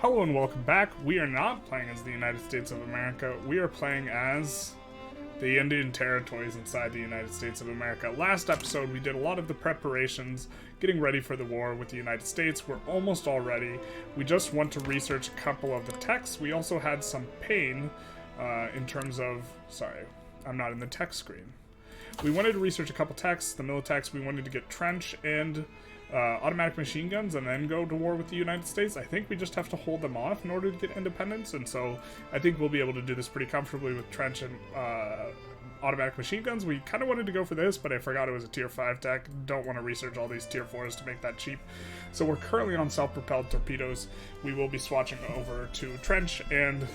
Hello and welcome back. We are not playing as the United States of America. We are playing as the Indian territories inside the United States of America. Last episode, we did a lot of the preparations, getting ready for the war with the United States. We're almost all ready. We just want to research a couple of the texts. We also had some pain in terms of... Sorry, I'm not in the text screen. We wanted to research a couple texts, the Militex. We wanted to get trench and automatic machine guns and then go to war with the United States. I think we just have to hold them off in order to get independence, and so I think we'll be able to do this pretty comfortably with trench and automatic machine guns. We kind of wanted to go for this, but I forgot it was a tier 5 tech. Don't want to research all these tier 4s to make that cheap. So we're currently on self-propelled torpedoes. We will be swatching over to trench and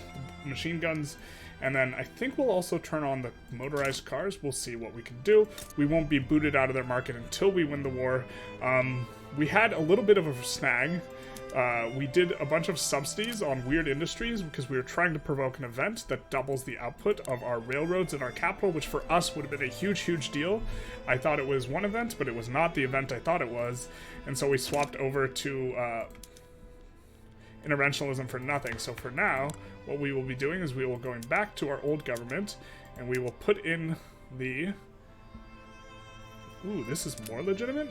machine guns. And then I think we'll also turn on the motorized cars. We'll see what we can do. We won't be booted out of their market until we win the war. We had a little bit of a snag. We did a bunch of subsidies on weird industries because we were trying to provoke an event that doubles the output of our railroads in our capital, which for us would have been a huge, huge deal. I thought it was one event, but it was not the event I thought it was. And so we swapped over to interventionalism for nothing. So for now, what we will be doing is we will going back to our old government, and we will put in the... Ooh, this is more legitimate?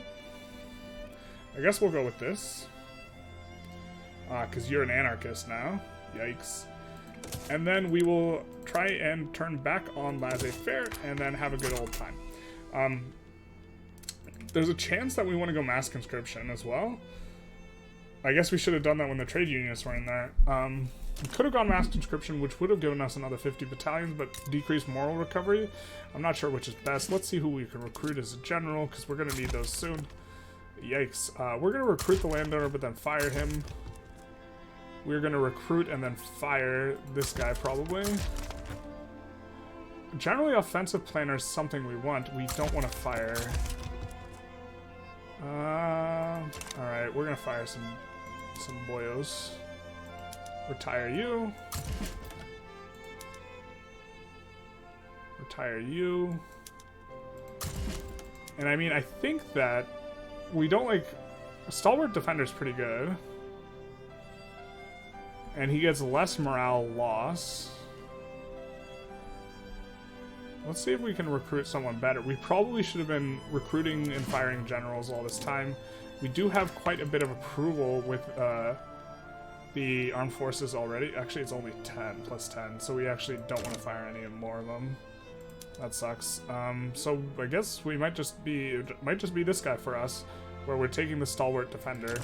I guess we'll go with this. Because you're an anarchist now. Yikes. And then we will try and turn back on laissez-faire, and then have a good old time. There's a chance that we want to go mass conscription as well. I guess we should have done that when the trade unionists were in there. We could have gone mass conscription, which would have given us another 50 battalions, but decreased moral recovery. I'm not sure which is best. Let's see who we can recruit as a general, because we're going to need those soon. Yikes. We're going to recruit the landowner, but then fire him. We're going to recruit and then fire this guy, probably. Generally, offensive planner is something we want. We don't want to fire. Alright, we're going to fire some boyos. Retire you. Retire you. And I mean, I think that we don't like... Stalwart Defender's pretty good. And he gets less morale loss. Let's see if we can recruit someone better. We probably should have been recruiting and firing generals all this time. We do have quite a bit of approval with the armed forces already. Actually, it's only 10 plus 10, so we actually don't want to fire any more of them. That sucks. So I guess we might just be this guy for us, where we're taking the Stalwart Defender.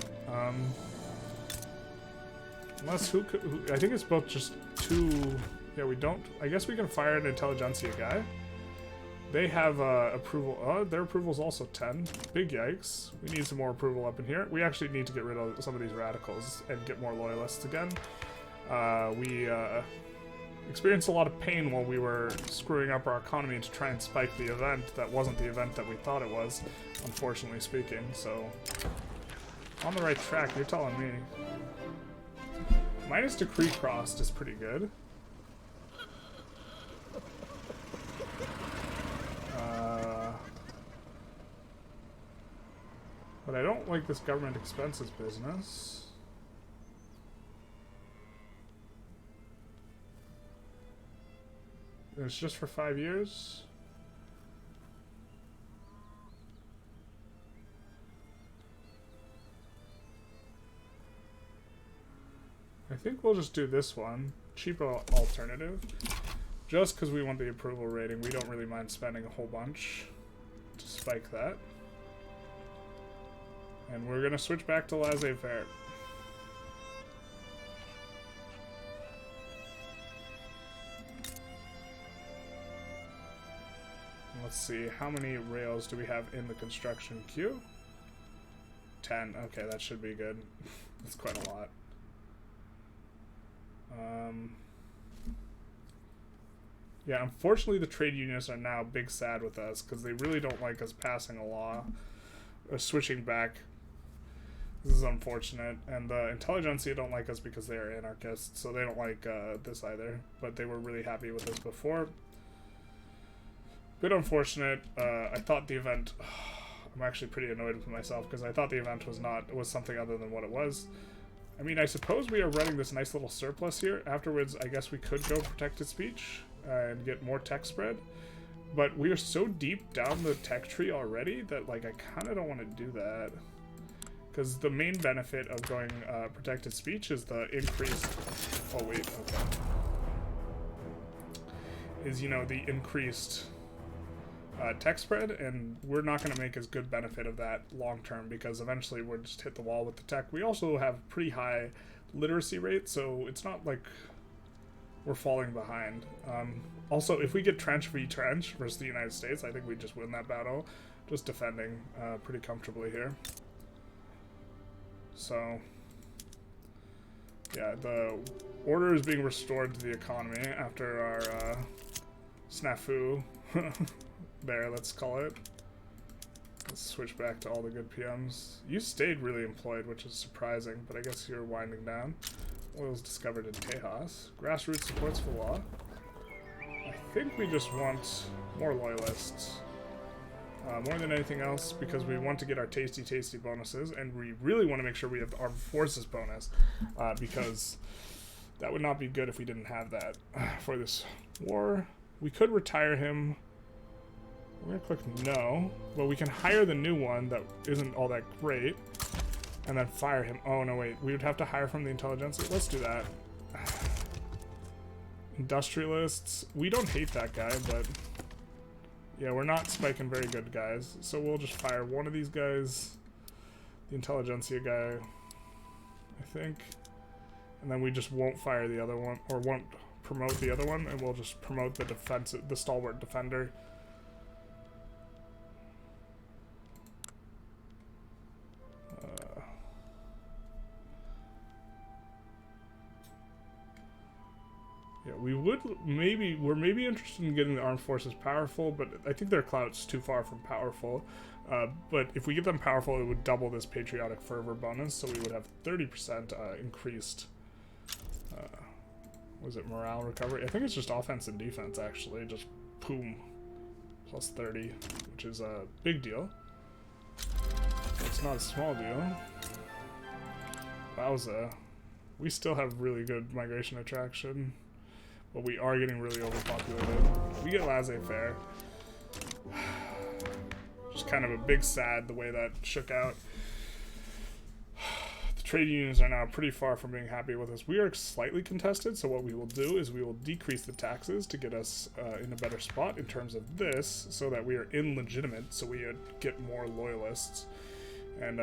Unless who I think it's both just two. Yeah, we don't. I guess we can fire an Intelligentsia guy. They have approval. Their approval is also 10. Big yikes. We need some more approval up in here. We actually need to get rid of some of these radicals and get more loyalists again. We experienced a lot of pain while we were screwing up our economy to try and spike the event. That wasn't the event that we thought it was, unfortunately speaking. So, on the right track, you're telling me. Minus decree crossed is pretty good. But I don't like this government expenses business. It's just for 5 years. I think we'll just do this one. Cheaper alternative. Just because we want the approval rating, we don't really mind spending a whole bunch to spike that. And we're going to switch back to laissez-faire. Let's see, how many rails do we have in the construction queue? 10. Okay, that should be good. That's quite a lot. Yeah, unfortunately the trade unionists are now big sad with us because they really don't like us passing a law or switching back. This is unfortunate, and the Intelligentsia don't like us because they are anarchists, so they don't like this either, but they were really happy with us before. Bit unfortunate. I thought the event... I'm actually pretty annoyed with myself because I thought the event was something other than what it was. I mean, I suppose we are running this nice little surplus here. Afterwards, I guess we could go protected speech and get more tech spread. But we are so deep down the tech tree already that, like, I kind of don't want to do that. Because the main benefit of going protected speech is the increased... Oh, wait, okay. Is, you know, the increased tech spread, and we're not going to make as good benefit of that long term because eventually we'll just hit the wall with the tech. We also have pretty high literacy rate, so it's not like we're falling behind. Also, if we get trench v trench versus the United States, I think we just win that battle. Just defending pretty comfortably here. So, yeah, the order is being restored to the economy after our snafu there, let's call it. Let's switch back to all the good PMs. You stayed really employed, which is surprising, but I guess you're winding down. Oil's discovered in Tejas. Grassroots supports for law. I think we just want more loyalists. More than anything else, because we want to get our tasty bonuses, and we really want to make sure we have armed forces bonus, because that would not be good if we didn't have that for this war. We could retire him. We're gonna click no, but we can hire the new one that isn't all that great, and then fire him. Oh no, wait, we would have to hire from the Intelligentsia. Let's do that. Industrialists. We don't hate that guy, but yeah, we're not spiking very good guys, so we'll just fire one of these guys, the Intelligentsia guy, I think, and then we just won't fire the other one, or won't promote the other one, and we'll just promote the the stalwart defender. Yeah, we're maybe interested in getting the armed forces powerful, but I think their clout's too far from powerful. But if we get them powerful, it would double this patriotic fervor bonus, so we would have 30% increased, was it morale recovery? I think it's just offense and defense, actually, just boom, plus 30, which is a big deal. It's not a small deal. Wowza. We still have really good migration attraction, but we are getting really overpopulated. We get laissez-faire. Just kind of a big sad the way that shook out. The trade unions are now pretty far from being happy with us. We are slightly contested, so what we will do is we will decrease the taxes to get us in a better spot in terms of this, so that we are illegitimate, so we get more loyalists. And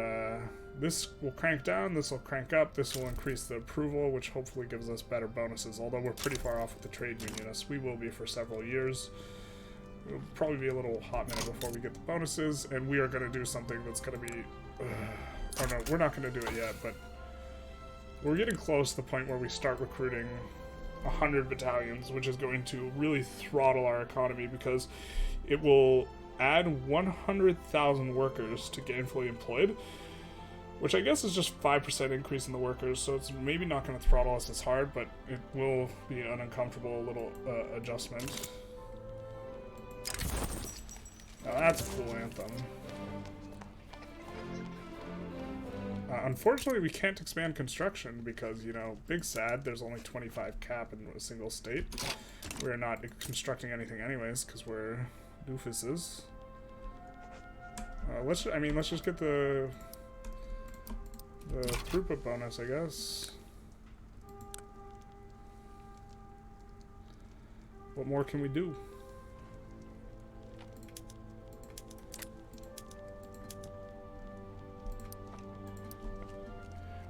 this will crank down, this will crank up, this will increase the approval, which hopefully gives us better bonuses, although we're pretty far off with the trade unionists. We will be for several years. It'll probably be a little hot minute before we get the bonuses, and we are going to do something that's going to be... oh no, we're not going to do it yet, but we're getting close to the point where we start recruiting 100 battalions, which is going to really throttle our economy, because it will add 100,000 workers to gainfully employed, which I guess is just 5% increase in the workers, so it's maybe not going to throttle us as hard, but it will be an uncomfortable little adjustment. Now that's a cool anthem. Unfortunately, we can't expand construction because, you know, big sad, there's only 25 cap in a single state. We're not constructing anything anyways because we're doofuses. Let's just get the throughput bonus, I guess. What more can we do?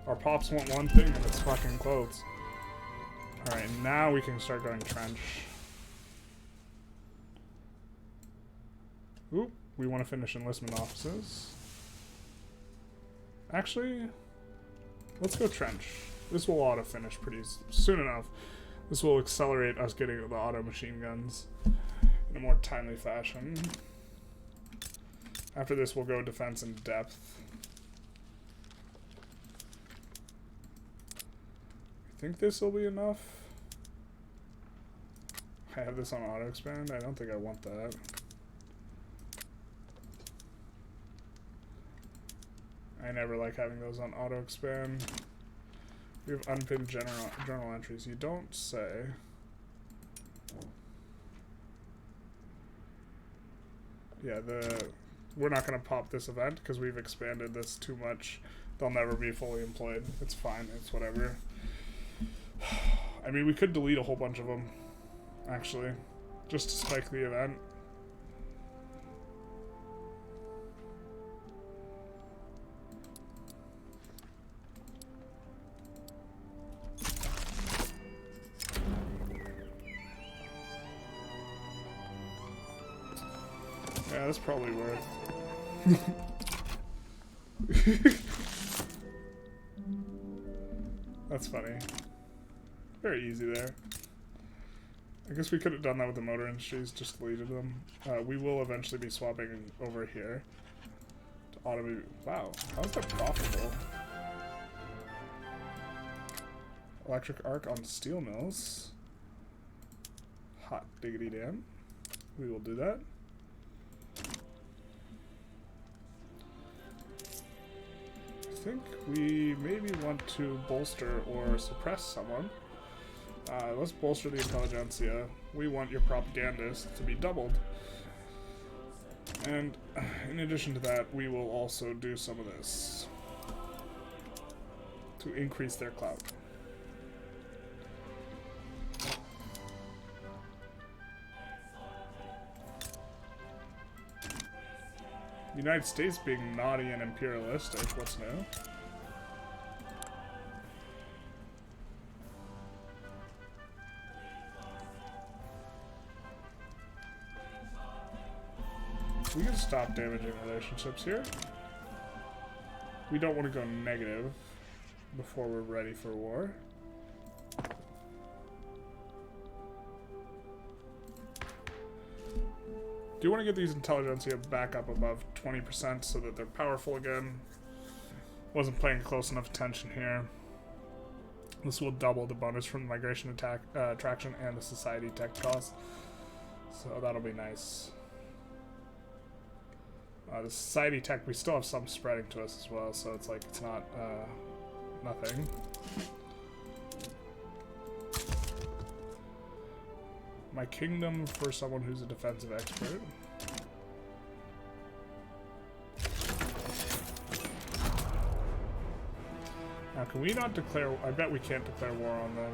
Our pops want one thing, and it's fucking clothes. Alright, now we can start going trench. Oop, we want to finish enlistment offices. Actually, let's go trench. This will auto-finish pretty soon enough. This will accelerate us getting the auto machine guns in a more timely fashion. After this, we'll go defense in depth. I think this will be enough. I have this on auto expand. I don't think I want that. I never like having those on auto expand. We have unpinned journal entries. You don't say. Yeah, we're not going to pop this event because we've expanded this too much. They'll never be fully employed. It's fine. It's whatever. I mean, we could delete a whole bunch of them, actually, just to spike the event. Yeah, that's probably worth. That's funny. Very easy there. I guess we could have done that with the motor industries, just deleted them. We will eventually be swapping over here to automate. Wow, how's that profitable? Electric arc on steel mills. Hot diggity damn. We will do that. I think we maybe want to bolster or suppress someone. Let's bolster the Intelligentsia. We want your propagandist to be doubled. And in addition to that, we will also do some of this to increase their clout. The United States being naughty and imperialistic, what's new? We can stop damaging relationships here. We don't want to go negative before we're ready for war. Do you want to get these Intelligentsia back up above 20% so that they're powerful again? Wasn't paying close enough attention here. This will double the bonus from the migration attack, attraction and the society tech cost. So that'll be nice. The society tech, we still have some spreading to us as well, so it's like it's not nothing. My kingdom for someone who's a defensive expert. Now, can we not declare? I bet we can't declare war on them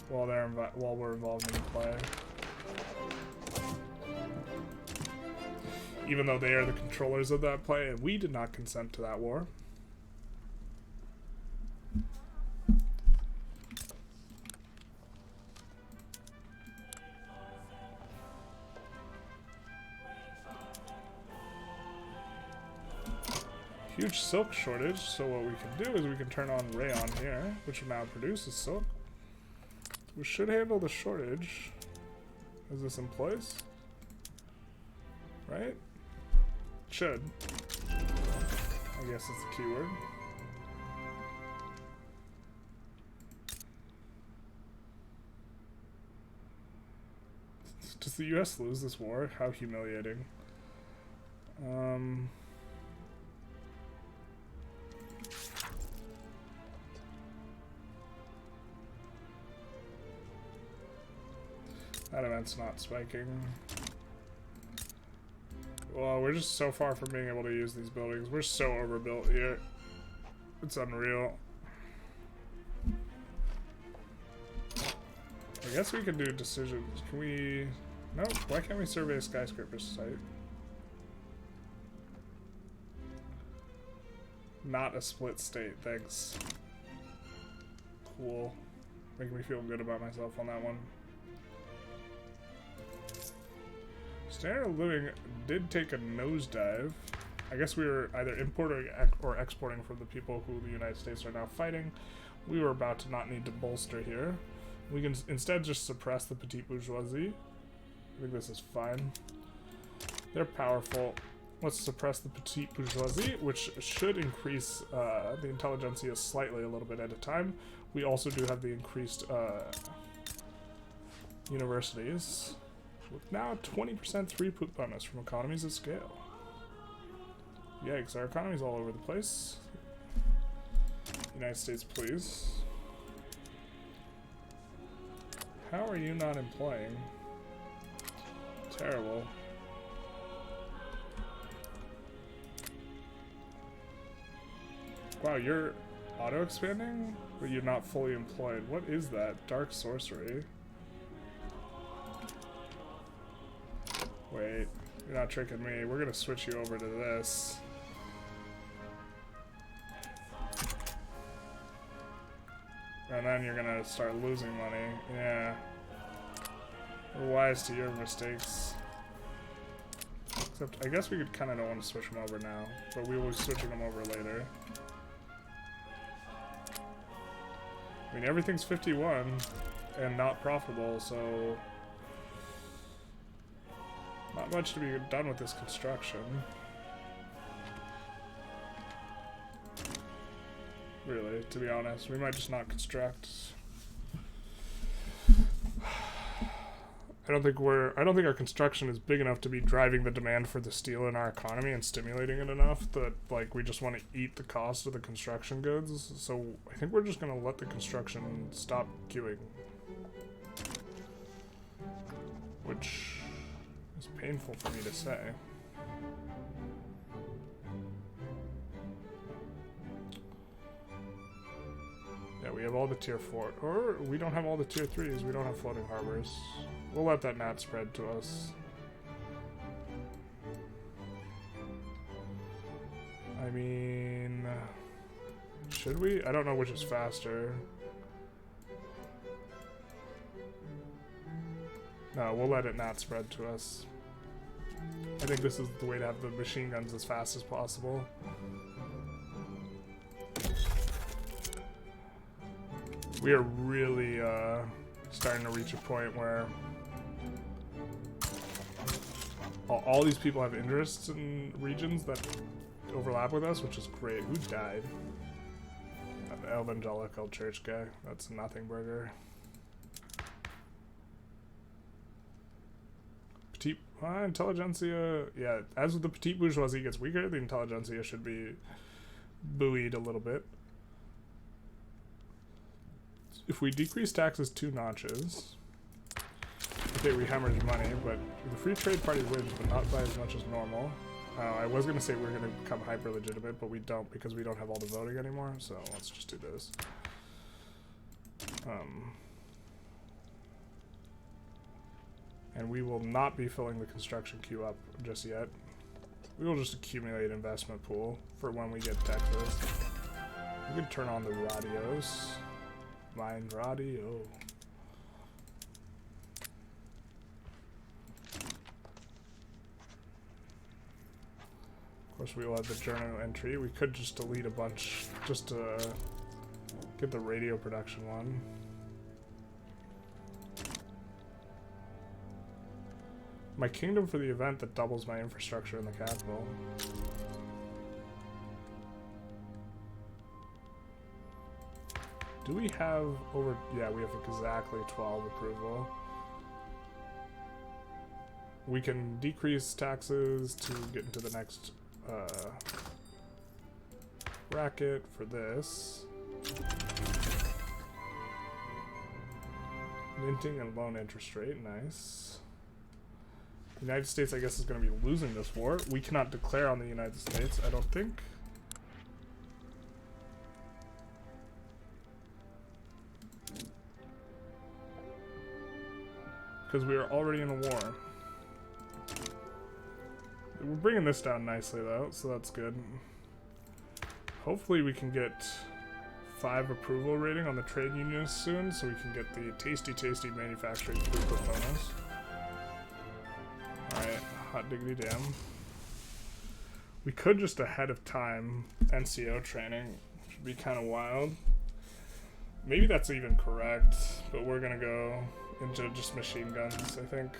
while we're involved in play. Even though they are the controllers of that play, and we did not consent to that war. Huge silk shortage, so what we can do is we can turn on rayon here, which now produces silk. We should handle the shortage. Is this in place? Right? Should. I guess it's the keyword. Does the US lose this war? How humiliating. That event's not spiking. Well, we're just so far from being able to use these buildings. We're so overbuilt here. It's unreal. I guess we can do decisions. Can we... No, why can't we survey a skyscraper site? Not a split state, thanks. Cool. Making me feel good about myself on that one. Standard of living did take a nosedive. I guess we were either importing or exporting from the people who the United States are now fighting. We were about to not need to bolster here. We can instead just suppress the petite bourgeoisie. I think this is fine. They're powerful. Let's suppress the petite bourgeoisie, which should increase the intelligentsia slightly a little bit at a time. We also do have the increased universities. With now 20% throughput bonus from economies of scale. Yikes, our economy's all over the place. United States, please. How are you not employing? Terrible. Wow, you're auto-expanding? But you're not fully employed. What is that? Dark sorcery. Wait, you're not tricking me. We're gonna switch you over to this. And then you're gonna start losing money. Yeah. We're wise to your mistakes. Except, I guess we could kind of don't want to switch them over now, but we will be switching them over later. I mean, everything's 51 and not profitable, so not much to be done with this construction. Really, to be honest, we might just not construct. I don't think our construction is big enough to be driving the demand for the steel in our economy and stimulating it enough that, like, we just want to eat the cost of the construction goods. So I think we're just going to let the construction stop queuing. Which is painful for me to say. Yeah, we have all the tier 4, or we don't have all the tier 3s, we don't have floating harbors. We'll let that not spread to us. I mean, should we? I don't know which is faster. No, we'll let it not spread to us. I think this is the way to have the machine guns as fast as possible. We are really starting to reach a point where all these people have interests in regions that overlap with us, which is great. Who died? The evangelical church guy. That's a nothing burger. Petite Intelligentsia. Yeah, as the petite bourgeoisie gets weaker, the Intelligentsia should be buoyed a little bit. If we decrease taxes 2 notches, okay, we hemorrhage money, but the free trade party wins, but not by as much as normal. I was going to say we're going to become hyper-legitimate, but we don't because we don't have all the voting anymore, so let's just do this. And we will not be filling the construction queue up just yet. We will just accumulate investment pool for when we get Texas. We can turn on the radios. Mind radio. Of course, we will have the journal entry. We could just delete a bunch just to get the radio production one. My kingdom for the event that doubles my infrastructure in the capital. Do we have over... Yeah, we have exactly 12 approval. We can decrease taxes to get into the next bracket for this. Minting and loan interest rate, nice. The United States, I guess, is going to be losing this war. We cannot declare on the United States, I don't think. Because we are already in a war. We're bringing this down nicely, though, so that's good. Hopefully we can get 5 approval rating on the trade unions soon, so we can get the tasty manufacturing throughput bonus. Alright, hot diggity damn. We could just ahead of time NCO training, which would be kind of wild. Maybe that's even correct, but we're gonna go into just machine guns, I think.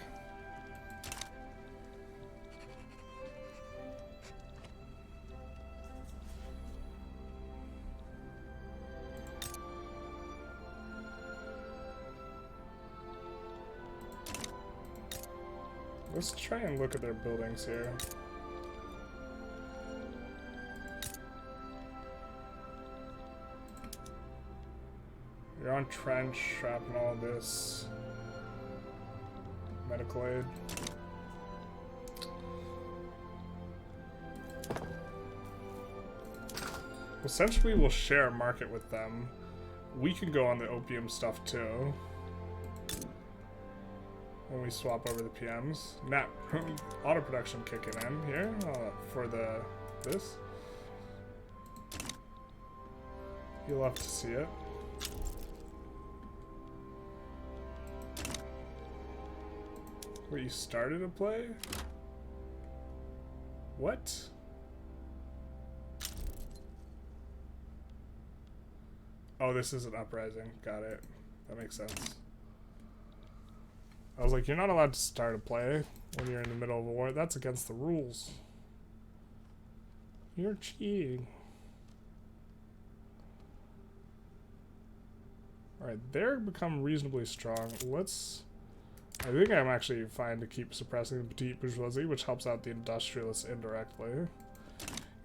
Let's try and look at their buildings here. You're on trench, shrapnel, this. Medical aid. Essentially, we'll share a market with them. We can go on the opium stuff too. When we swap over the PMs. Now, auto production kicking in here for this. You'll have to see it. Wait, you started a play? What? Oh, this is an uprising. Got it. That makes sense. I was like, you're not allowed to start a play when you're in the middle of a war. That's against the rules. You're cheating. Alright, they're become reasonably strong. I think I'm actually fine to keep suppressing the petite bourgeoisie, which helps out the industrialists indirectly.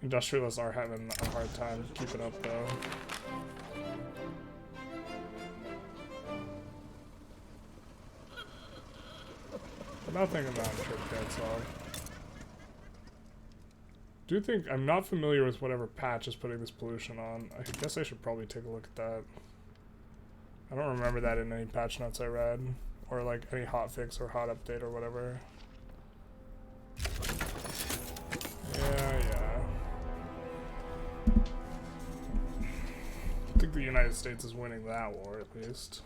Industrialists are having a hard time keeping up, though. Nothing about trip that's all. Do think I'm not familiar with whatever patch is putting this pollution on. I guess I should probably take a look at that. I don't remember that in any patch notes I read, or like any hotfix or hot update or whatever. Yeah. I think the United States is winning that war at least.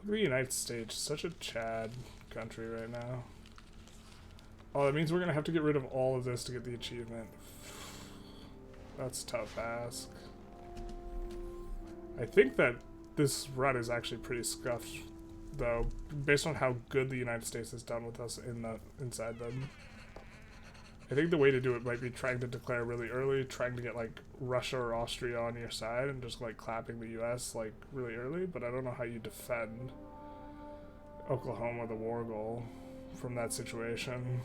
Look at the United States, such a Chad country right now. Oh, that means we're gonna have to get rid of all of this to get the achievement. That's a tough ask. I think that this run is actually pretty scuffed, though, based on how good the United States has done with us inside them. I think the way to do it might be trying to declare really early, trying to get like Russia or Austria on your side, and just like clapping the US like really early, but I don't know how you defend Oklahoma, the war goal, from that situation.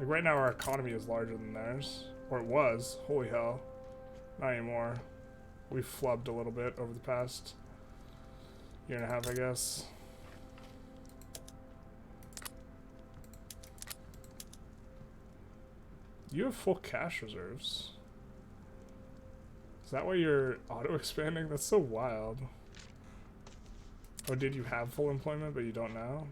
Like right now our economy is larger than theirs, or it was. Holy hell, not anymore. We've flubbed a little bit over the past year and a half, I guess. You have full cash reserves. Is that why you're auto-expanding? That's so wild. Or did you have full employment, but you don't now?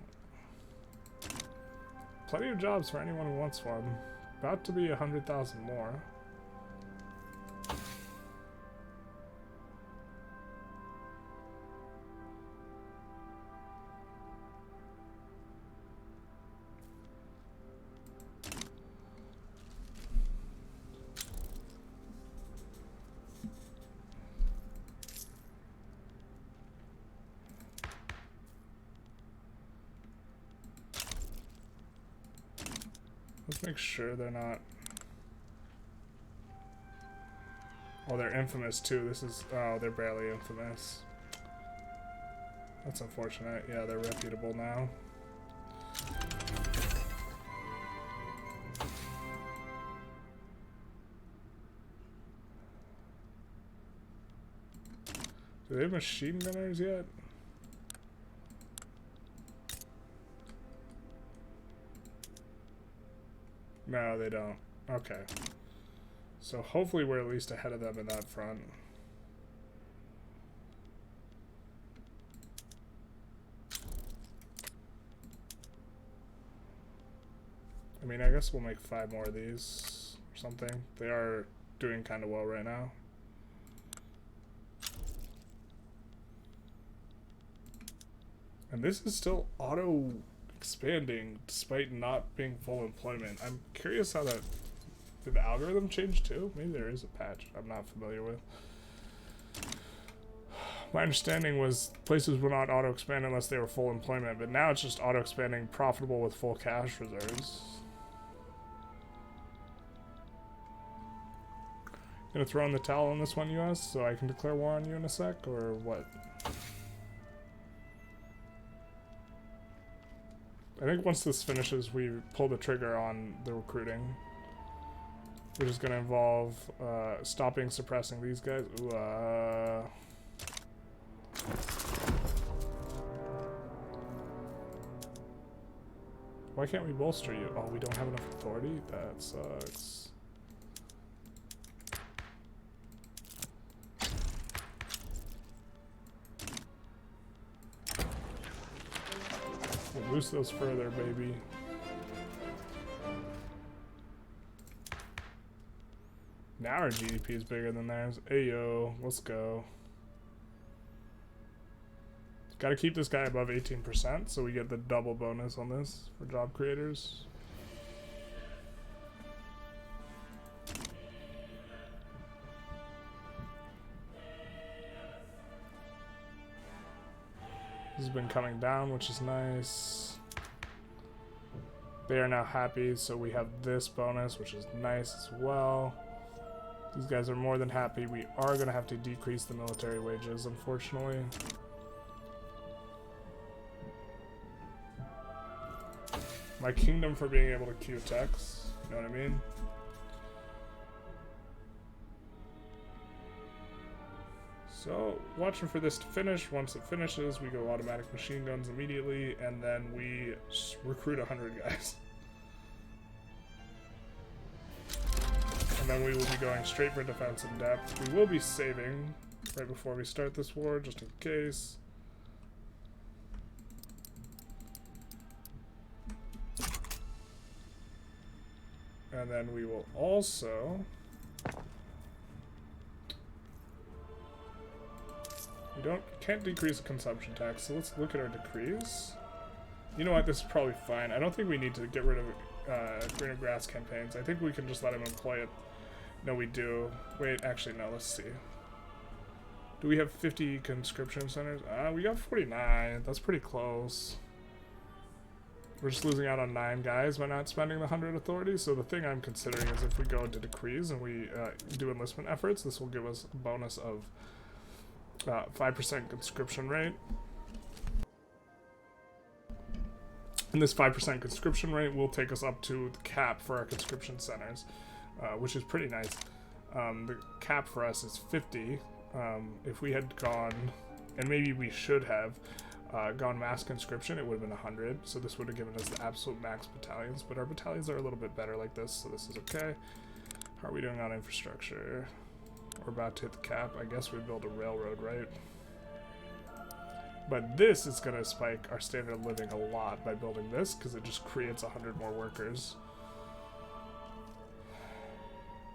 Plenty of jobs for anyone who wants one. About to be 100,000 more. Let's make sure they're not... Oh, they're infamous too. This is... Oh, they're barely infamous. That's unfortunate. Yeah, they're reputable now. Do they have machine gunners yet? No, they don't. Okay. So hopefully we're at least ahead of them in that front. I mean, I guess we'll make 5 more of these or something. They are doing kind of well right now. And this is still auto expanding despite not being full employment. I'm curious how that... Did the algorithm change too? Maybe there is a patch I'm not familiar with. My understanding was places would not auto expand unless they were full employment, but now it's just auto expanding profitable with full cash reserves. Gonna throw in the towel on this one, US, so I can declare war on you in a sec, or what? I think once this finishes, we pull the trigger on the recruiting, which is going to involve stopping suppressing these guys. Ooh, Why can't we bolster you? Oh, we don't have enough authority? That sucks. We'll boost those further, baby. Now our GDP is bigger than theirs. Ayo, let's go. Gotta keep this guy above 18%, so we get the double bonus on this for job creators. This has been coming down, which is nice. They are now happy, so we have this bonus, which is nice as well. These guys are more than happy. We are going to have to decrease the military wages, unfortunately. My kingdom for being able to queue techs, you know what I mean? So, watching for this to finish. Once it finishes, we go automatic machine guns immediately, and then we recruit 100 guys. And then we will be going straight for defense in depth. We will be saving right before we start this war, just in case. And then we will also... We can't decrease consumption tax, so let's look at our decrees. You know what, this is probably fine. I don't think we need to get rid of greener grass campaigns. I think we can just let him employ it. No, we do. Wait, actually, no, let's see. Do we have 50 conscription centers? We got 49. That's pretty close. We're just losing out on 9 guys by not spending the 100 authorities. So the thing I'm considering is if we go into decrees and we do enlistment efforts, this will give us a bonus of 5% conscription rate. And this 5% conscription rate will take us up to the cap for our conscription centers, which is pretty nice. The cap for us is 50. If we had gone, and maybe we should have gone mass conscription, it would have been 100. So this would have given us the absolute max battalions, but our battalions are a little bit better like this, so this is okay. How are we doing on infrastructure? We're about to hit the cap. I guess we build a railroad, right? But this is going to spike our standard of living a lot by building this, because it just creates 100 more workers.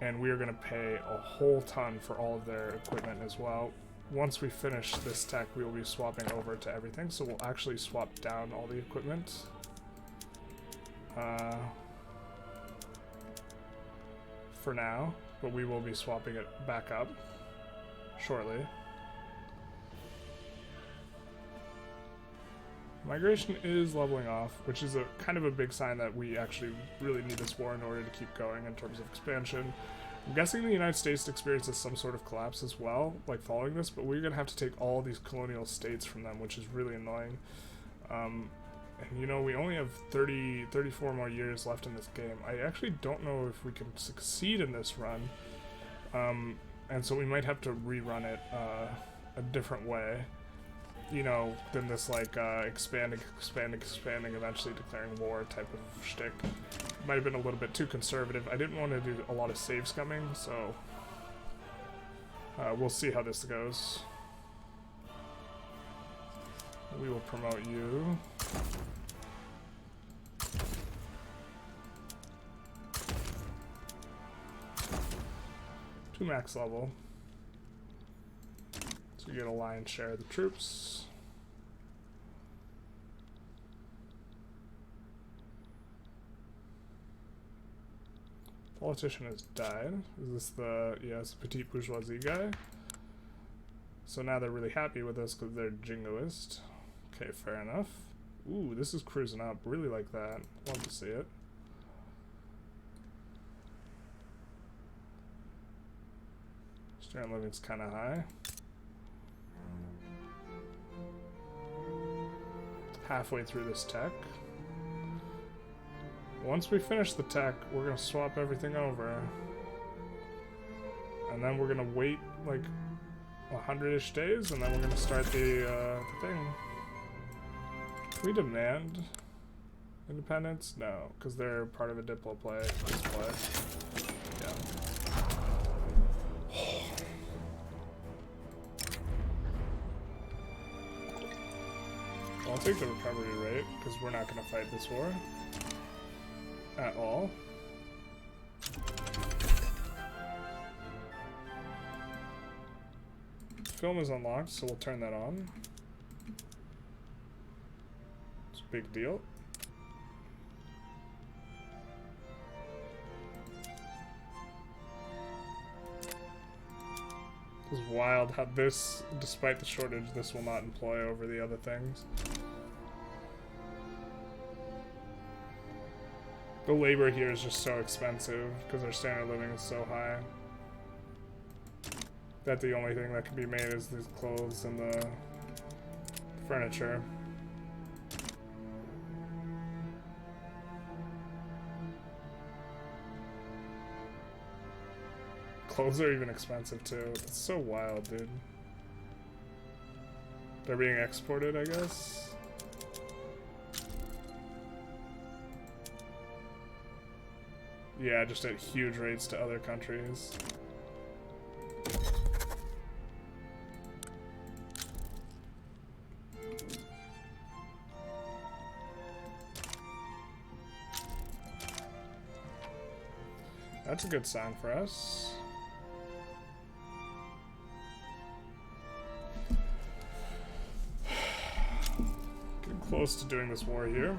And we are going to pay a whole ton for all of their equipment as well. Once we finish this tech, we will be swapping over to everything, so we'll actually swap down all the equipment. For now, but we will be swapping it back up shortly. Migration is leveling off, which is a kind of a big sign that we actually really need this war in order to keep going in terms of expansion. I'm guessing the United States experiences some sort of collapse as well, like following this, but we're going to have to take all these colonial states from them, which is really annoying. And you know, we only have 34 more years left in this game. I actually don't know if we can succeed in this run. And so we might have to rerun it a different way. You know, than this like expanding, eventually declaring war type of shtick. Might have been a little bit too conservative. I didn't want to do a lot of save scumming, so we'll see how this goes. We will promote you. To max level. So you get a lion's share of the troops. Politician has died. Is this the, yes, petite bourgeoisie guy? So now they're really happy with us because they're jingoist. Okay, fair enough. Ooh, this is cruising up. Really like that. Love to see it. Standard of living's kind of high. Halfway through this tech. Once we finish the tech, we're going to swap everything over. And then we're going to wait like 100-ish days, and then we're going to start the thing. We demand independence? No, because they're part of a diplo play. Yeah. I'll take the recovery rate, because we're not going to fight this war. At all. Film is unlocked, so we'll turn that on. It's a big deal. It's wild how this, despite the shortage, this will not employ over the other things. The labor here is just so expensive because our standard of living is so high that the only thing that can be made is these clothes and the furniture. Clothes are even expensive too. It's so wild, dude. They're being exported, I guess. Yeah, just at huge rates to other countries. That's a good sign for us. Getting close to doing this war here.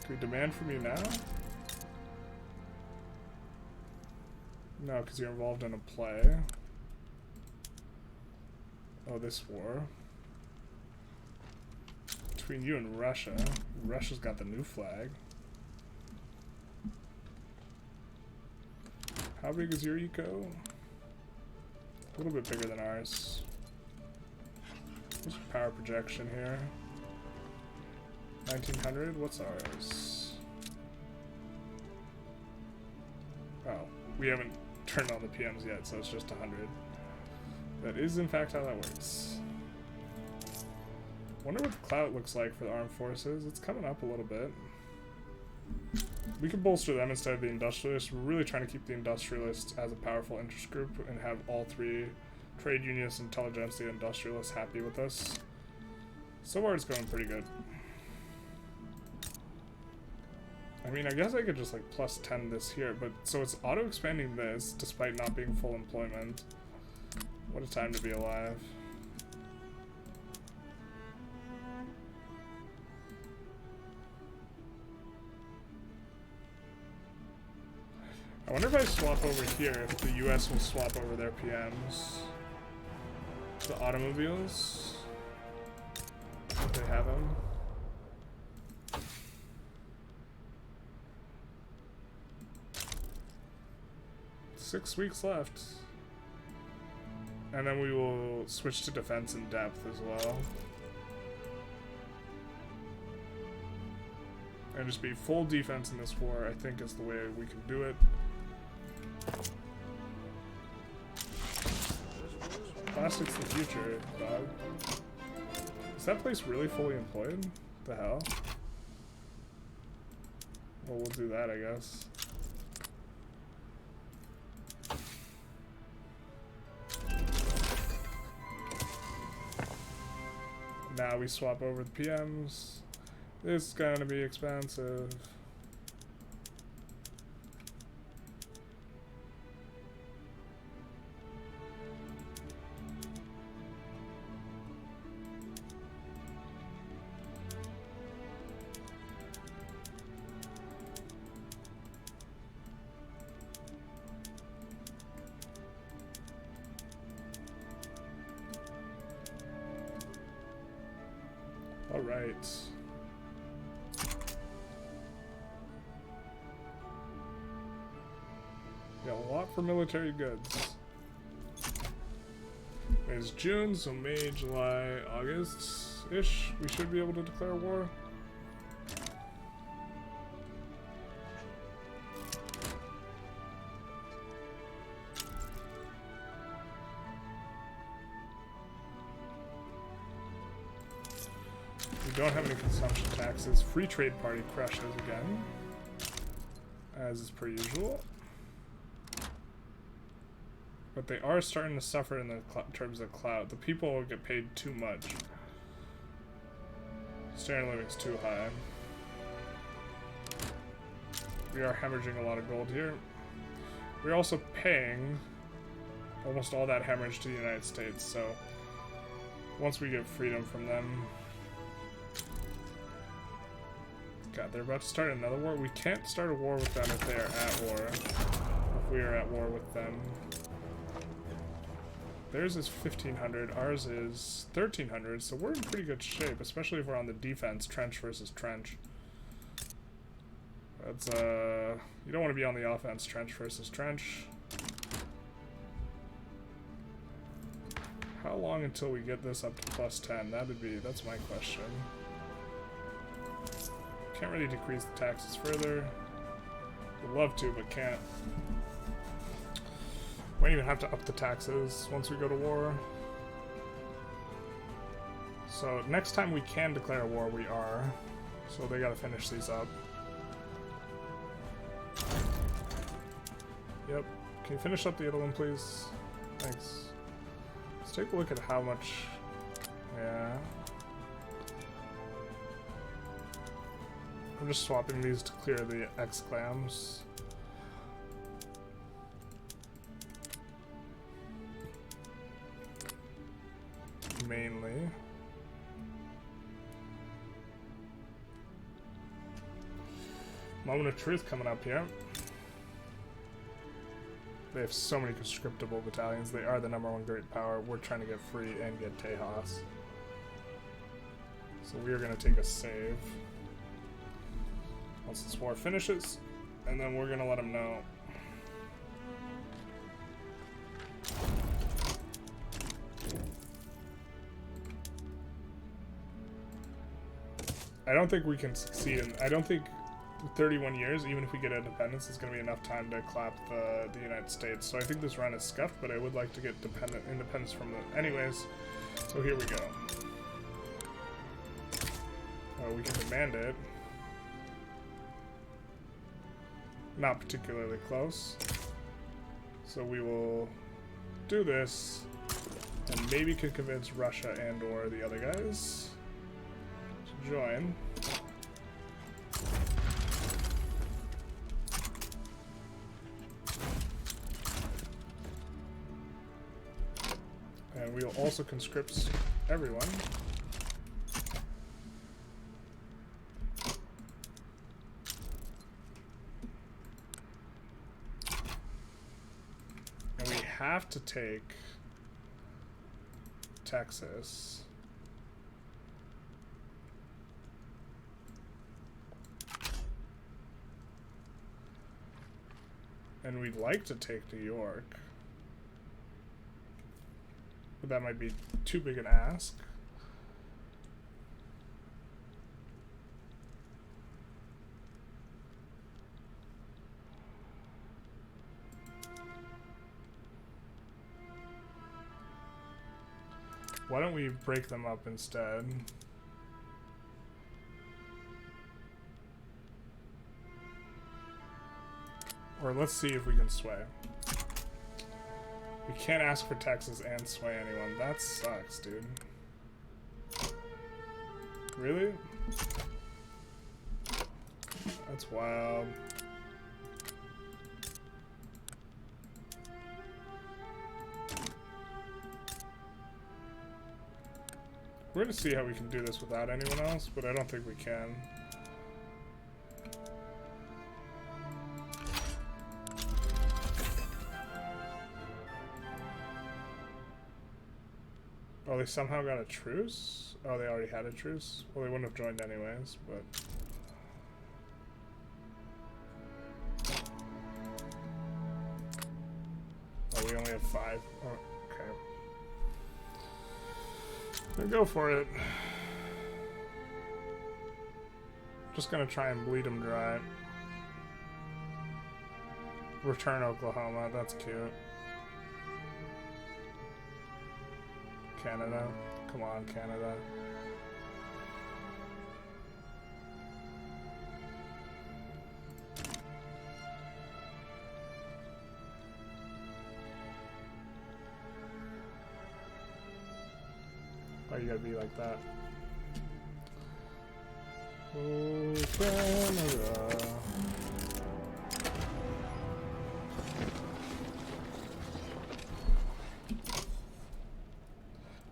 Can we demand from you now? No, because you're involved in a play. Oh, this war. Between you and Russia. Russia's got the new flag. How big is your eco? A little bit bigger than ours. What's power projection here? 1900? What's ours? Oh, we haven't turned on the PMs yet, so it's just 100. That is in fact how that works. Wonder what the clout looks like for the armed forces. It's coming up a little bit. We could bolster them instead of the Industrialists. We're really trying to keep the Industrialists as a powerful interest group and have all three trade unions, Intelligentsia, Industrialists happy with us. So far it's going pretty good. I mean, I guess I could just like plus 10 this here, but so it's auto-expanding this despite not being full employment. What a time to be alive. I wonder if I swap over here, if the US will swap over their PMs. The automobiles. If they have them. Six weeks left. And then we will switch to defense in depth as well. And just be full defense in this war, I think is the way we can do it. Plastic's the future, dog. Is that place really fully employed? The hell? Well, we'll do that, I guess. Now we swap over the PMs. This is gonna be expensive. All right. Got a lot for military goods. It's June, so May, July, August-ish. We should be able to declare war. don't have any consumption taxes. Free trade party crushes again, as is per usual. But they are starting to suffer in the terms of clout. The people will get paid too much. Standard of living's too high. We are hemorrhaging a lot of gold here. We're also paying almost all that hemorrhage to the United States, so once we get freedom from them... God, they're about to start another war? We can't start a war with them if they are at war. If we are at war with them. Theirs is 1,500, ours is 1,300, so we're in pretty good shape, especially if we're on the defense, trench versus trench. That's, you don't want to be on the offense, trench versus trench. How long until we get this up to +10? That's my question. Can't really decrease the taxes further. Would love to, but can't. Won't even have to up the taxes once we go to war. So next time we can declare a war, we are. So they gotta finish these up. Yep. Can you finish up the other one, please? Thanks. Let's take a look at how much... Yeah. I'm just swapping these to clear the exclams. Mainly. Moment of truth coming up here. They have so many conscriptable battalions. They are the #1 great power. We're trying to get free and get Tejas. So we are going to take a save once this war finishes, and then we're going to let them know. I don't think we can succeed in... I don't think 31 years, even if we get independence, is going to be enough time to clap the United States. So I think this run is scuffed, but I would like to get independence from them anyways. So here we go. We can demand it. Not particularly close. So we will do this, and maybe could convince Russia and or the other guys to join. And we'll also conscript everyone. And we have to take Texas. And we'd like to take New York. But that might be too big an ask. Why don't we break them up instead? Or let's see if we can sway. We can't ask for taxes and sway anyone. That sucks, dude. Really? That's wild. We're gonna see how we can do this without anyone else, but I don't think we can. Oh, they somehow got a truce? Oh, they already had a truce? Well, they wouldn't have joined anyways, but... Oh, we only have 5. Oh, okay. Then go for it. Just gonna try and bleed them dry. Return Oklahoma, that's cute. Canada. Come on, Canada. Why you gotta be like that? Oh, Canada.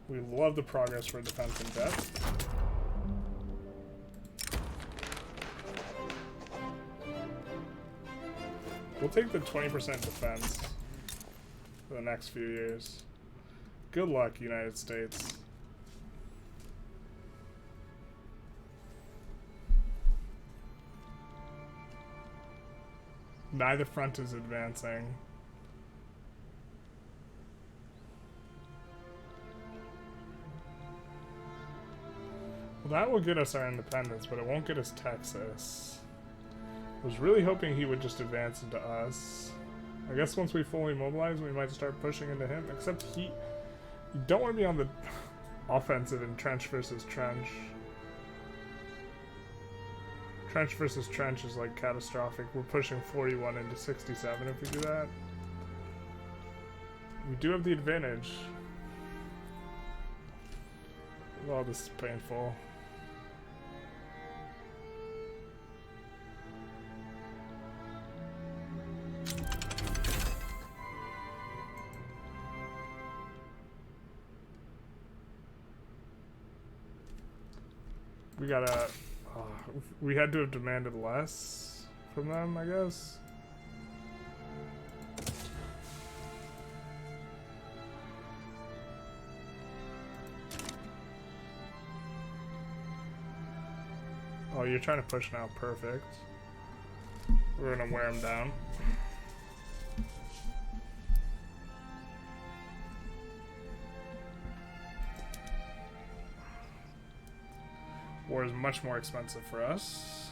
We love the progress for defense and depth. We'll take the 20% defense for the next few years. Good luck, United States. Neither front is advancing. Well, that will get us our independence, but it won't get us Texas. I was really hoping he would just advance into us. I guess once we fully mobilize, we might start pushing into him. Except you don't want to be on the offensive in trench versus trench. Trench versus trench is like catastrophic. We're pushing 41 into 67 if we do that. We do have the advantage. Oh, this is painful. We gotta... we had to have demanded less from them, I guess. Oh, you're trying to push now. Perfect. We're gonna wear him down. War is much more expensive for us.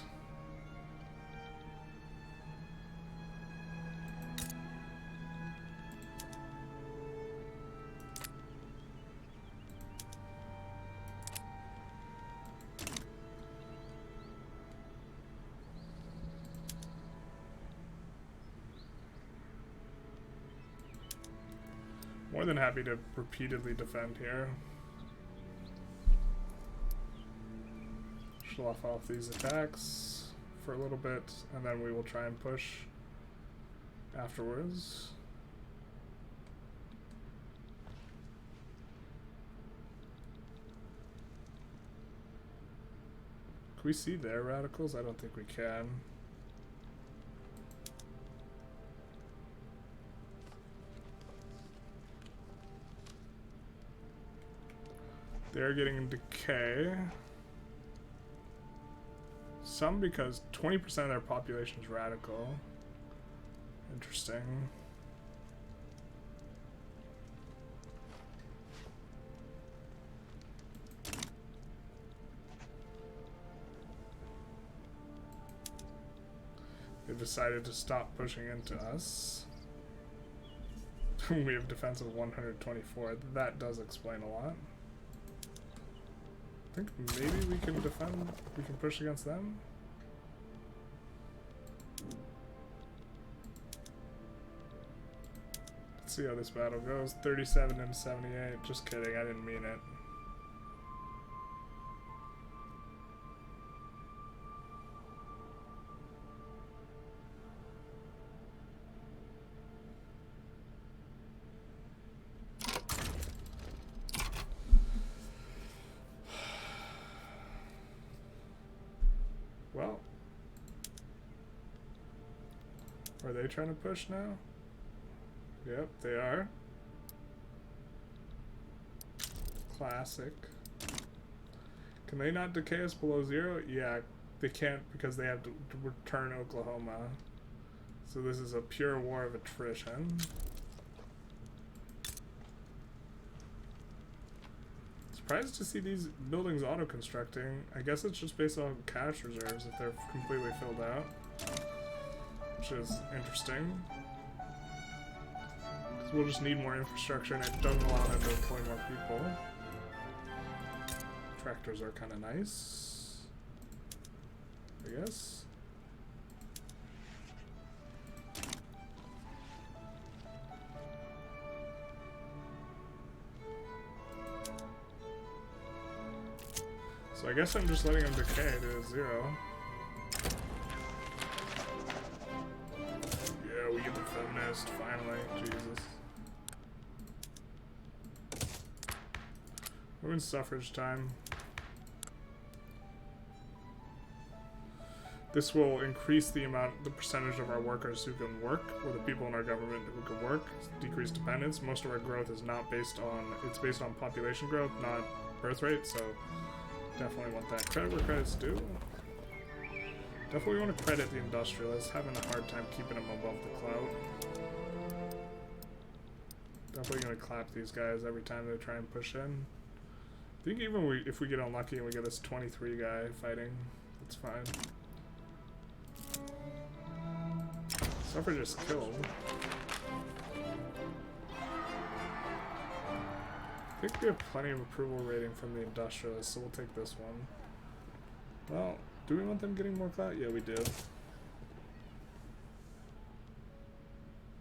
More than happy to repeatedly defend here. Slough off these attacks for a little bit, and then we will try and push afterwards. Can we see their radicals? I don't think we can. They're getting in decay. Some because 20% of their population is radical. Interesting. They've decided to stop pushing into us. We have defense of 124. That does explain a lot. I think maybe we can defend, we can push against them. Let's see how this battle goes. 37 and 78. Just kidding, I didn't mean it. Well, are they trying to push now? Yep, they are. Classic. Can they not decay us below 0? Yeah, they can't because they have to return Oklahoma. So this is a pure war of attrition. Surprised to see these buildings auto-constructing. I guess it's just based on cash reserves if they're completely filled out. Which is interesting. Because we'll just need more infrastructure and it doesn't allow them to employ more people. Tractors are kind of nice, I guess. So I guess I'm just letting them decay to 0. Yeah, we get the feminist, finally. Jesus. Women's suffrage time. This will increase the percentage of our workers who can work, or the people in our government who can work. Decrease dependence. Most of our growth is not based on, it's based on population growth, not birth rate, so definitely want that. Credit where credit's due. Definitely want to credit the Industrialists, having a hard time keeping them above the clout. Definitely going to clap these guys every time they try and push in. I think even if we get unlucky and we get this 23 guy fighting, it's fine. Suffrage is killed. I think we have plenty of approval rating from the Industrialists, so we'll take this one. Well, do we want them getting more clout? Yeah, we do.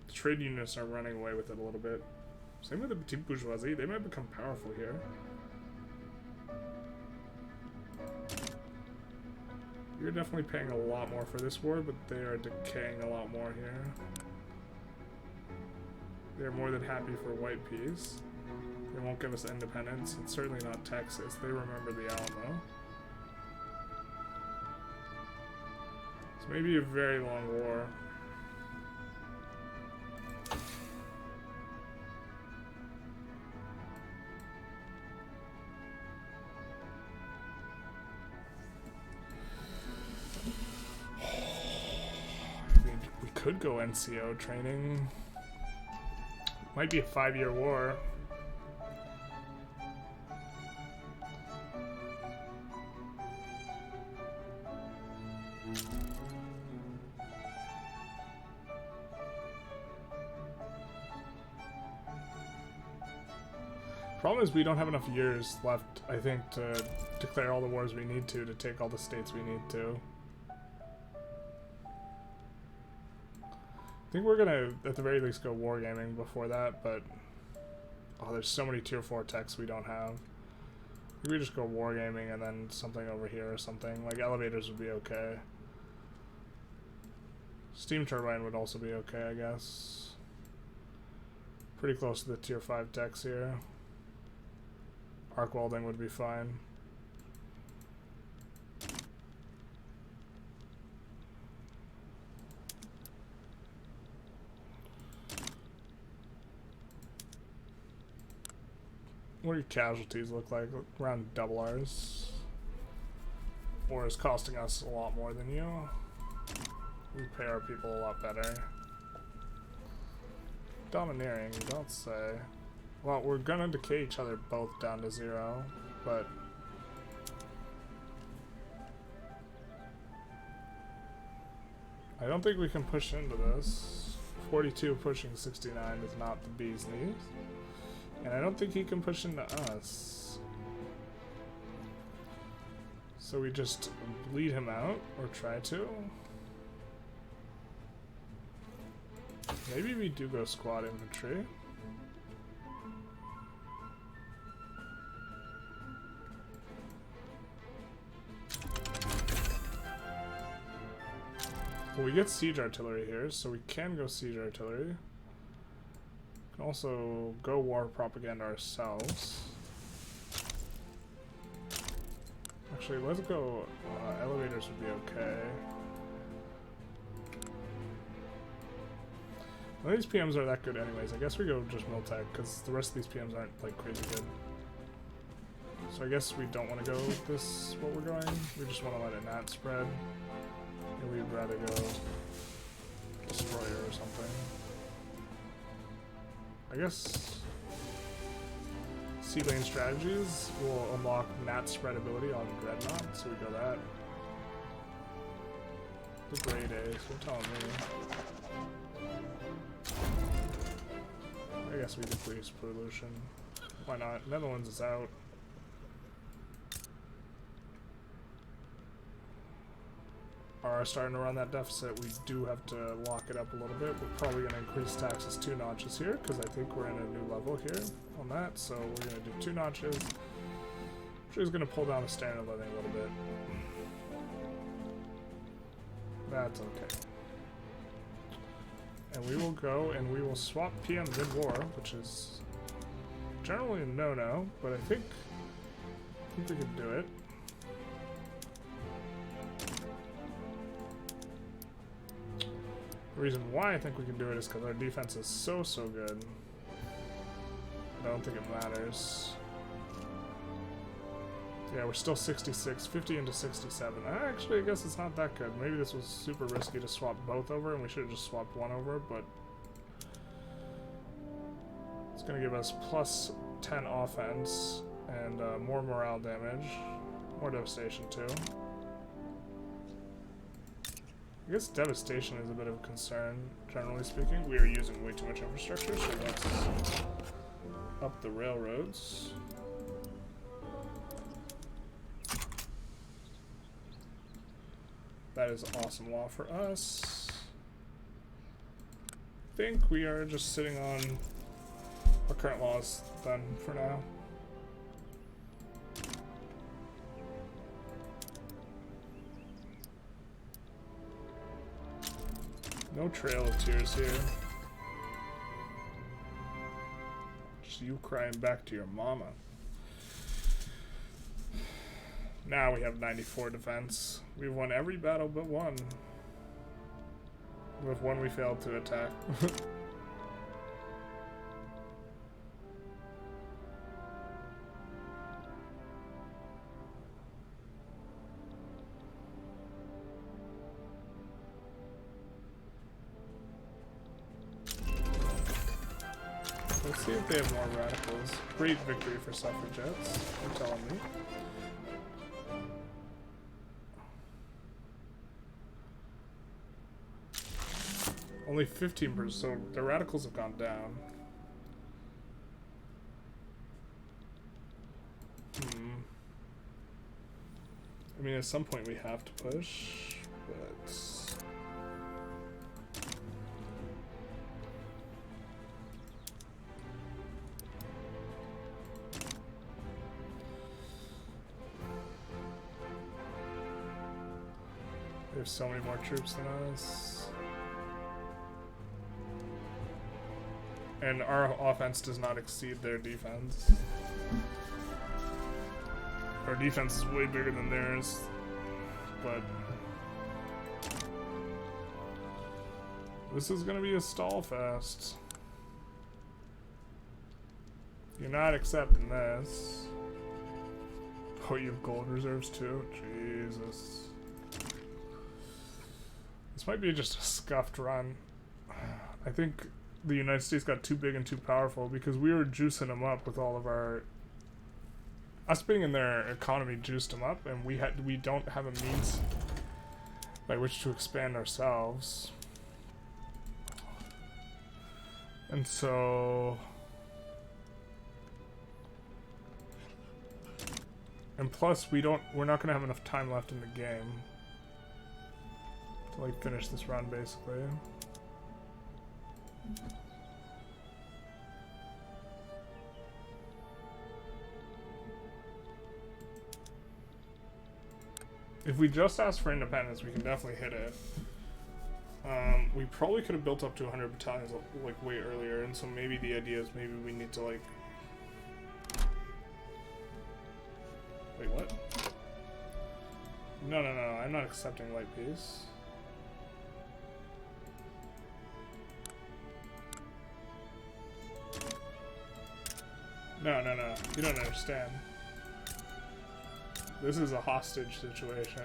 The trade unionists are running away with it a little bit. Same with the petite bourgeoisie. They might become powerful here. You're definitely paying a lot more for this war, but they are decaying a lot more here. They're more than happy for white peace. They won't give us independence. It's certainly not Texas. They remember the Alamo. It's maybe a very long war. Could go NCO training. Might be a 5-year war. Problem is we don't have enough years left, I think, to declare all the wars we need to take all the states we need to. I think we're gonna, at the very least, go wargaming before that, but... Oh, there's so many tier 4 techs we don't have. Maybe we just go wargaming and then something over here or something. Like, elevators would be okay. Steam turbine would also be okay, I guess. Pretty close to the tier 5 techs here. Arc welding would be fine. What do your casualties look like? Around double ours. War is costing us a lot more than you. We pay our people a lot better. Domineering, you don't say. Well, we're gonna decay each other both down to 0, but... I don't think we can push into this. 42 pushing 69 is not the bee's knees. And I don't think he can push into us. So we just bleed him out, or try to. Maybe we do go squad infantry. Well, we get siege artillery here, so we can go siege artillery. Also go war propaganda ourselves. Actually, let's go elevators would be okay. None of these PMs are that good anyways. I guess we go just Miltech because the rest of these PMs aren't like crazy good. So I guess we don't want to go with this, what we're going. We just want to let it not spread. And we'd rather go Destroyer or something. I guess Sea Lane Strategies will unlock Nat spread ability on Dreadnought, so we go that. The Grey Days, you're telling me. I guess we decrease pollution. Why not? Netherlands is out. Are starting to run that deficit. We do have to lock it up a little bit. We're probably going to increase taxes 2 notches here because I think we're in a new level here on that. So we're going to do 2 notches. She's gonna pull down the standard living a little bit. That's okay. And we will go and we will swap PMs mid-war, which is generally a no-no, but I think we can do it. The reason why I think we can do it is because our defense is so good. I don't think it matters. Yeah, we're still 66, 50 into 67. Actually, I guess it's not that good. Maybe this was super risky to swap both over, and we should have just swapped one over, but it's going to give us plus 10 offense and more morale damage, more devastation too. I guess devastation is a bit of a concern, generally speaking. We are using way too much infrastructure, so let's up the railroads. That is awesome law for us. I think we are just sitting on our current laws then for now. No Trail of Tears here. Just you crying back to your mama. Now we have 94 defense. We've won every battle but one. With one we failed to attack. Let's see if they have more radicals. Great victory for suffragettes, you're telling me. Only 15%, so the radicals have gone down. I mean, at some point we have to push, but... There's so many more troops than us. And our offense does not exceed their defense. Our defense is way bigger than theirs, but this is gonna be a stall fest. You're not accepting this. Oh, you have gold reserves too? Jesus. This might be just a scuffed run. I think the United States got too big and too powerful because we were juicing them up with all of our... Us being in their economy juiced them up, and we don't have a means by which to expand ourselves. And so... And plus, we're not gonna have enough time left in the game to like finish this run, basically. If we just ask for independence, we can definitely hit it. We probably could have built up to 100 battalions like way earlier, and so maybe the idea is maybe we need to like... Wait, what? No, I'm not accepting light peace. No, you don't understand. This is a hostage situation.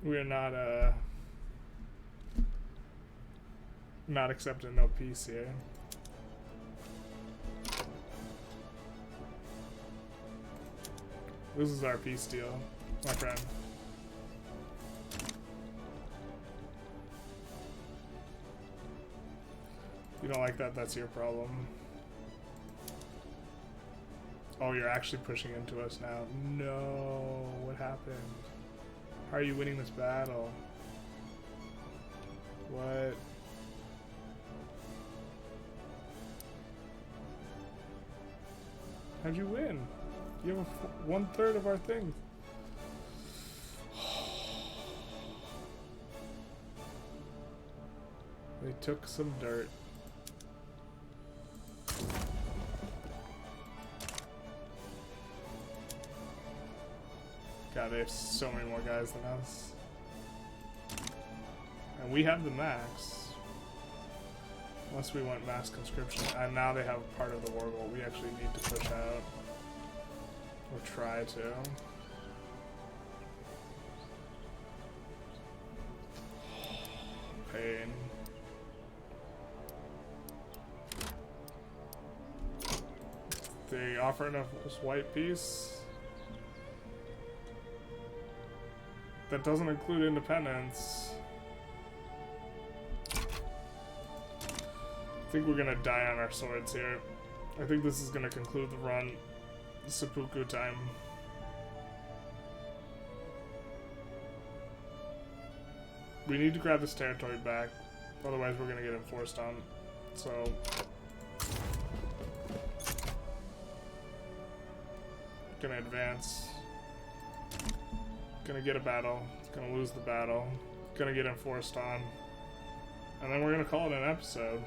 We're not accepting no peace here. This is our peace deal, my friend. You don't like that, that's your problem. Oh, you're actually pushing into us now. No, what happened? How are you winning this battle? What? How'd you win? You have one-third of our things. They took some dirt. God, they have so many more guys than us. And we have the max. Unless we want mass conscription. And now they have part of the war goal we actually need to push out. Or try to. Pain. They offer enough white peace. That doesn't include independence. I think we're gonna die on our swords here. I think this is gonna conclude the run. Seppuku time. We need to grab this territory back, otherwise we're gonna get enforced on. So gonna advance. Gonna get a battle. Gonna lose the battle. Gonna get enforced on. And then we're gonna call it an episode.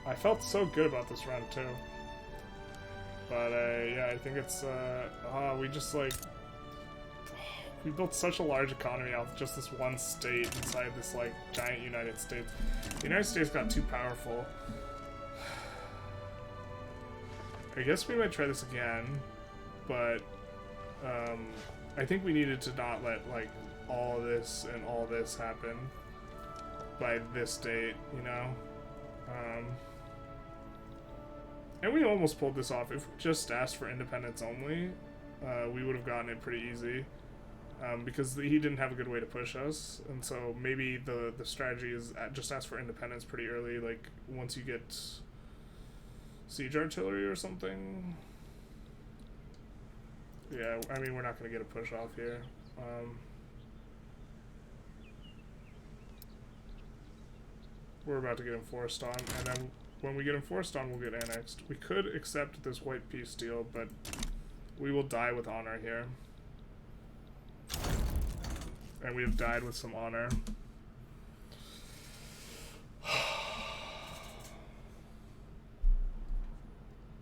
I felt so good about this run too. But yeah, I think it's we just like we built such a large economy out of just this one state inside this like giant United States. The United States got too powerful. I guess we might try this again, but I think we needed to not let like all this and all this happen by this date, you know? And we almost pulled this off. If we just asked for independence only, we would have gotten it pretty easy. Because he didn't have a good way to push us, and so maybe the strategy is just ask for independence pretty early, like once you get siege artillery or something. Yeah, I mean, we're not going to get a push off here. We're about to get enforced on, and then when we get enforced on, we'll get annexed. We could accept this white peace deal, but we will die with honor here. And we have died with some honor.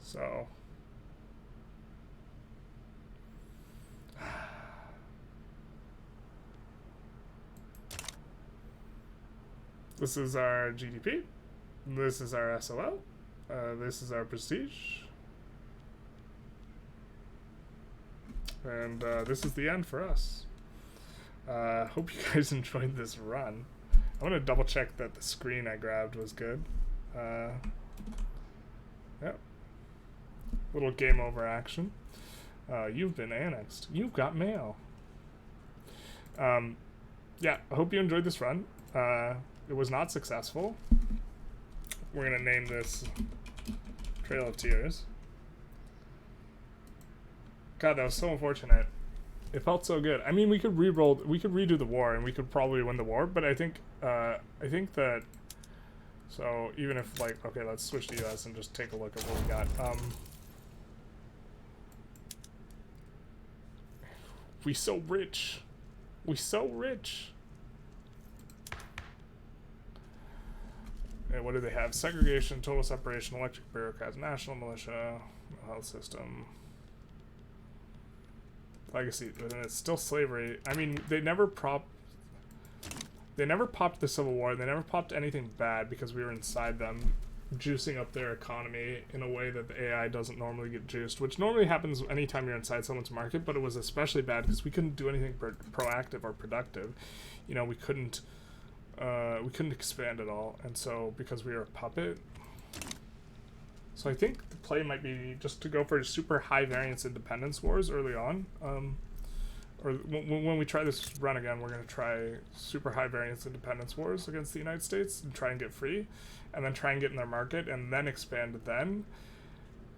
So. This is our GDP. This is our SOL. This is our prestige. And this is the end for us. Hope you guys enjoyed this run. I want to double check that the screen I grabbed was good. Yep. Little game over action. You've been annexed. You've got mail. Yeah, I hope you enjoyed this run. It was not successful. We're going to name this Trail of Tears. God, that was so unfortunate. It felt so good. I mean, we could redo the war, and we could probably win the war. But I think that. So even if like, okay, let's switch to U.S. and just take a look at what we got. We so rich. We so rich. And what do they have? Segregation, total separation, electric bureaucrats, national militia, health system. Legacy, and it's still slavery. I mean, they never popped the Civil War. They never popped anything bad because we were inside them, juicing up their economy in a way that the AI doesn't normally get juiced, which normally happens anytime you're inside someone's market, but it was especially bad because we couldn't do anything proactive or productive. You know, we couldn't expand at all, and so because we were a puppet. So I think the play might be just to go for super high variance independence wars early on. Or when we try this run again, we're going to try super high variance independence wars against the United States and try and get free. And then try and get in their market and then expand then.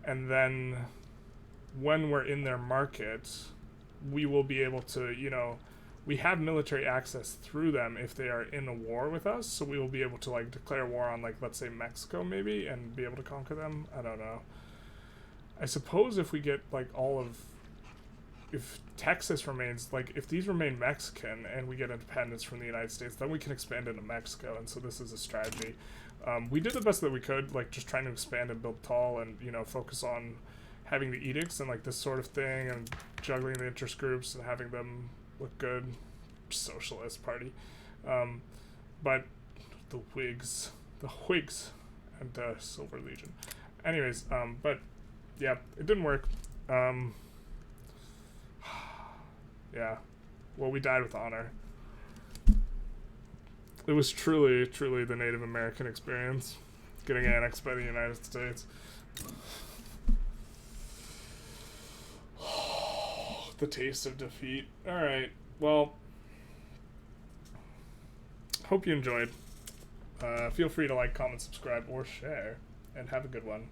and then when we're in their market, we will be able to, you know, we have military access through them if they are in a war with us, so we will be able to, like, declare war on, like, let's say Mexico maybe, and be able to conquer them. I don't know. I suppose if we get, like, if Texas remains, like, if these remain Mexican and we get independence from the United States, then we can expand into Mexico, and so this is a strategy. We did the best that we could, like, just trying to expand and build tall and, you know, focus on having the edicts and, like, this sort of thing, and juggling the interest groups and having them look good. Socialist party. But the Whigs and Silver Legion. Anyways, but yeah, it didn't work. Yeah. Well, we died with honor. It was truly, truly the Native American experience, getting annexed by the United States. The taste of defeat. Alright, well, hope you enjoyed. Feel free to like, comment, subscribe, or share, and have a good one.